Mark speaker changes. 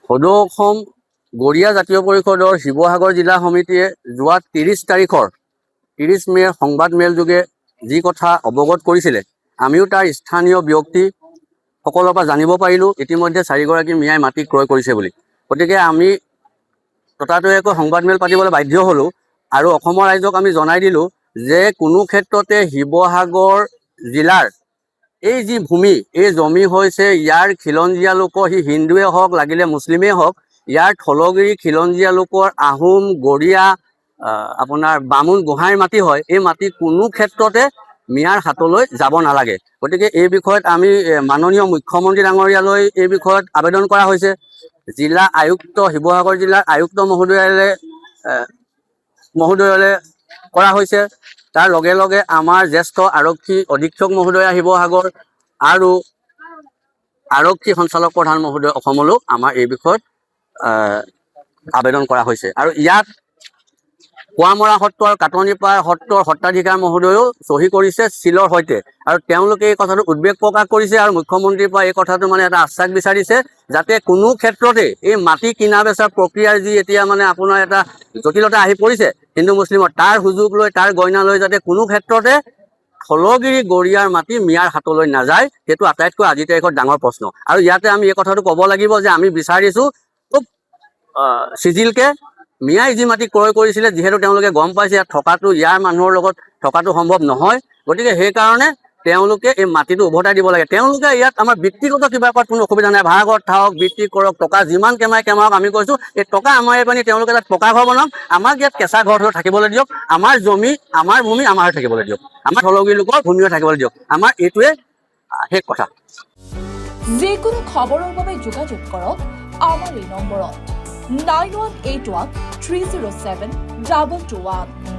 Speaker 1: সদৌ অসম গড়িয়া জাতীয় পৰিষদৰ শিৱসাগৰ জিলা সমিতিয়ে যোৱা 30 মে'ৰ সংবাদ মেলযোগে যি কথা অৱগত কৰিছিলে, আমিও তাৰ স্থানীয় ব্যক্তি সকলৰ পৰা জানিব পাৰিলোঁ ইতিমধ্যে 4গৰাকী মিয়াই মাটি ক্ৰয় কৰিছে বুলি। গতিকে আমি ততাতৈয়াকৈ সংবাদ মেল পাতিবলৈ বাধ্য হ'লোঁ আৰু অসমৰ ৰাইজক আমি জনাই দিলোঁ যে কোনো ক্ষেত্ৰতে শিৱসাগৰ জিলাৰ এই যি ভূমি, এই জমি হৈছে ইয়াৰ খিলঞ্জীয়া লোকৰ, সি হিন্দুৱে হওক লাগিলে মুছলিমেই হওক, ইয়াৰ থলগিৰি খিলঞ্জীয়া লোকৰ আহোম গড়িয়া আপোনাৰ বামুণ গোহাঁইৰ মাটি হয়। এই মাটি কোনো ক্ষেত্ৰতে মিয়াৰ হাতলৈ যাব নালাগে। গতিকে এই বিষয়ত আমি মাননীয় মুখ্যমন্ত্ৰী ডাঙৰীয়ালৈ এই বিষয়ত আবেদন কৰা হৈছে। জিলা আয়ুক্ত, শিৱসাগৰ জিলাৰ আয়ুক্ত মহোদয়লৈ কৰা হৈছে। তাৰ লগে লগে আমাৰ জ্যেষ্ঠ আৰক্ষী অধীক্ষক মহোদয়া শিৱসাগৰ আৰু আৰক্ষী সঞ্চালক প্ৰধান মহোদয় অসমলৈও আমাৰ এই বিষয়ত আবেদন কৰা হৈছে। আৰু ইয়াত কোৱামৰা সত্ৰ আৰু কাটনিপাৰ সত্ৰৰ সত্ৰাধিকাৰ মহোদয়েও চহী কৰিছে চিলৰ সৈতে, আৰু তেওঁলোকে এই কথাটো উদ্বেগ প্ৰকাশ কৰিছে আৰু মুখ্যমন্ত্ৰীৰ পৰা এই কথাটো মানে এটা আশ্বাস বিচাৰিছে যাতে কোনো ক্ষেত্ৰতে এই মাটি কিনা বেচাৰ প্ৰক্ৰিয়াৰ যি এতিয়া মানে আপোনাৰ এটা জটিলতা আহি পৰিছে হিন্দু মুছলিমৰ, তাৰ সুযোগ লৈ, তাৰ গইনা লৈ যাতে কোনো ক্ষেত্ৰতে থলগিৰি গড়িয়াৰ মাটি মিয়াৰ হাতলৈ নাযায়, সেইটো আটাইতকৈ আজিৰ তাৰিখত ডাঙৰ প্ৰশ্ন। আৰু ইয়াতে আমি এই কথাটো ক'ব লাগিব যে আমি বিচাৰিছোঁ খুব চিজিলকে মিয়াই যি মাটি ক্ৰয় কৰিছিলে, যিহেতু তেওঁলোকে গম পাইছে ইয়াত থকাটো, ইয়াৰ মানুহৰ লগত থকাটো সম্ভৱ নহয়, গতিকে সেইকাৰণে তেওঁলোকে এই মাটিটো উভতাই দিব লাগে। তেওঁলোকে ইয়াত আমাৰ ব্যক্তিগত কিবা কৰাত কোনো অসুবিধা নাই, ভাড়াঘৰত থাকক, বৃত্তি কৰক, টকা যিমান কামাওক। আমি কৈছোঁ এই টকা আমাৰ পানি তেওঁলোকে তাত পকা ঘৰ বনাওক, আমাক ইয়াত কেঁচা ঘৰ থাকিবলৈ দিয়ক, আমাৰ জমি, আমাৰ ভূমি আমাৰ থাকিবলৈ দিয়ক, আমাৰ থলগিৰি লোকৰ ভূমিও থাকিবলৈ দিয়ক। আমাৰ এইটোৱে শেষ কথা।
Speaker 2: যিকোনো খবৰৰ বাবে যোগাযোগ কৰক আমাৰ এই নম্বৰত 9181 307 221।